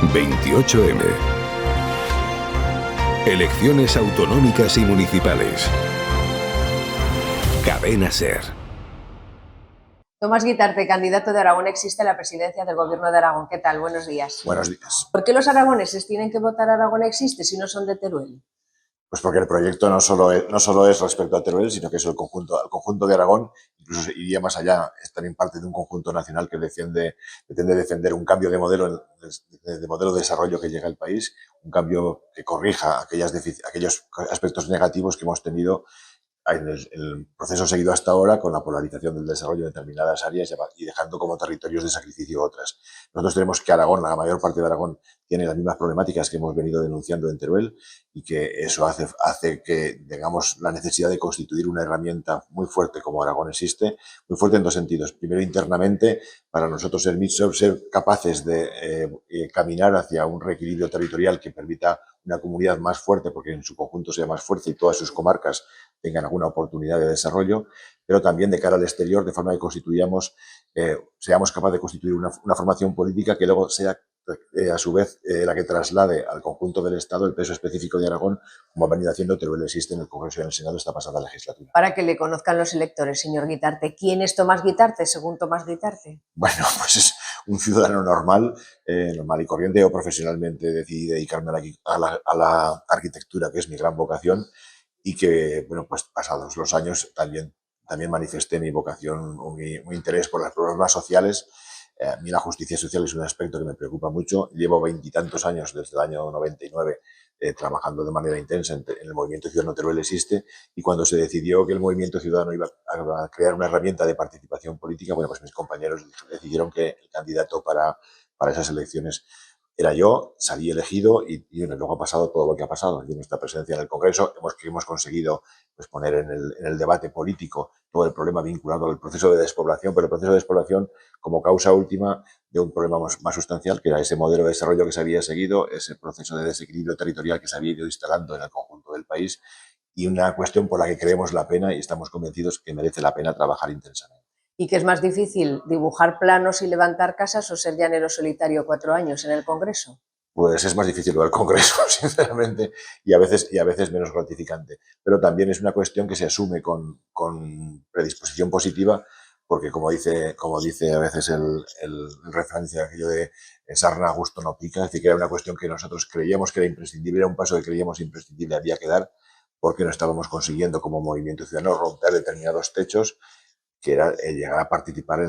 28M. Elecciones autonómicas y municipales. Cadena SER. Tomás Guitarte, candidato de Aragón Existe a la presidencia del Gobierno de Aragón. ¿Qué tal? Buenos días. Buenos días. ¿Por qué los aragoneses tienen que votar Aragón Existe si no son de Teruel? Pues porque el proyecto no solo es respecto a Teruel, sino que es el conjunto de Aragón, incluso iría más allá, es también parte de un conjunto nacional que pretende defender un cambio de modelo de desarrollo que llega al país, un cambio que corrija aquellos aspectos negativos que hemos tenido en el proceso seguido hasta ahora, con la polarización del desarrollo de determinadas áreas y dejando como territorios de sacrificio otras. Nosotros tenemos que Aragón, la mayor parte de Aragón, tiene las mismas problemáticas que hemos venido denunciando en Teruel, y que eso hace que tengamos la necesidad de constituir una herramienta muy fuerte como Aragón Existe, muy fuerte en dos sentidos. Primero, internamente, para nosotros ser capaces de caminar hacia un reequilibrio territorial que permita una comunidad más fuerte, porque en su conjunto sea más fuerte y todas sus comarcas tengan alguna oportunidad de desarrollo, pero también de cara al exterior, de forma que seamos capaces de constituir una formación política que luego sea a su vez la que traslade al conjunto del Estado el peso específico de Aragón, como ha venido haciendo Teruel Existe en el Congreso y en el Senado esta pasada legislatura. Para que le conozcan los electores, señor Guitarte, ¿quién es Tomás Guitarte, según Tomás Guitarte? Bueno, pues es un ciudadano normal y corriente. Yo profesionalmente decidí dedicarme a la arquitectura, que es mi gran vocación, y que, bueno, pues pasados los años también manifesté mi vocación, mi interés por los problemas sociales. A mí la justicia social es un aspecto que me preocupa mucho. Llevo 20 y tantos años, desde el año 99, trabajando de manera intensa en el movimiento ciudadano Teruel Existe, y cuando se decidió que el movimiento ciudadano iba a crear una herramienta de participación política, bueno, pues mis compañeros decidieron que el candidato para esas elecciones era yo. Salí elegido y luego ha pasado todo lo que ha pasado. En nuestra presencia en el Congreso hemos conseguido pues, poner en el debate político todo el problema vinculado al proceso de despoblación, pero el proceso de despoblación como causa última de un problema más sustancial, que era ese modelo de desarrollo que se había seguido, ese proceso de desequilibrio territorial que se había ido instalando en el conjunto del país, y una cuestión por la que creemos la pena y estamos convencidos que merece la pena trabajar intensamente. ¿Y qué es más difícil, dibujar planos y levantar casas o ser llanero solitario 4 años en el Congreso? Pues es más difícil lo del Congreso, sinceramente, y a veces menos gratificante. Pero también es una cuestión que se asume con predisposición positiva, porque como dice a veces el referencia aquello de sarna a gusto no pica, es decir, que era una cuestión que nosotros creíamos que era imprescindible, era un paso que creíamos imprescindible, había que dar, porque no estábamos consiguiendo como movimiento ciudadano romper determinados techos, que era llegar a participar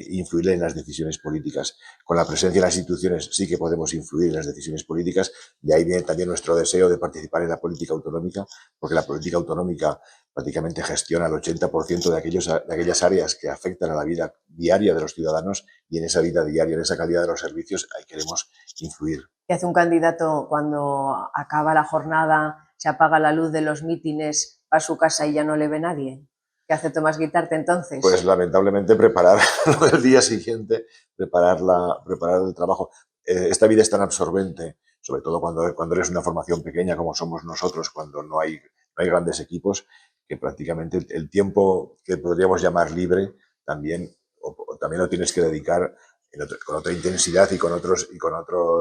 influir en las decisiones políticas. Con la presencia de las instituciones sí que podemos influir en las decisiones políticas, y ahí viene también nuestro deseo de participar en la política autonómica, porque la política autonómica prácticamente gestiona el 80% de aquellas áreas que afectan a la vida diaria de los ciudadanos, y en esa vida diaria, en esa calidad de los servicios, ahí queremos influir. ¿Qué hace un candidato cuando acaba la jornada, se apaga la luz de los mítines, va a su casa y ya no le ve nadie? ¿Qué hace Tomás Guitarte entonces? Pues lamentablemente preparar lo del día siguiente, preparar el trabajo. Esta vida es tan absorbente, sobre todo cuando eres una formación pequeña como somos nosotros, cuando no hay grandes equipos, que prácticamente el tiempo que podríamos llamar libre también lo tienes que dedicar con otra intensidad y con otros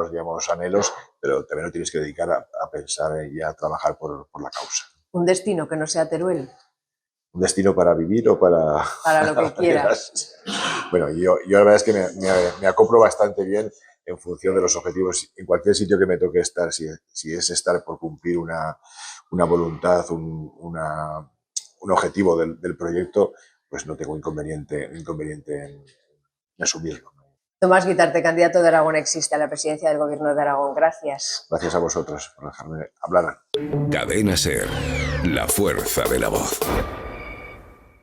digamos, anhelos, pero también lo tienes que dedicar a pensar y a trabajar por la causa. ¿Un destino que no sea Teruel? ¿Un destino para vivir o para...? Para lo que quieras. Bueno, yo la verdad es que me acoplo bastante bien en función de los objetivos. En cualquier sitio que me toque estar, si es estar por cumplir una voluntad, un objetivo del proyecto, pues no tengo inconveniente en asumirlo. Tomás Guitarte, candidato de Aragón Existe a la presidencia del Gobierno de Aragón. Gracias. Gracias a vosotros por dejarme hablar. Cadena SER, la fuerza de la voz.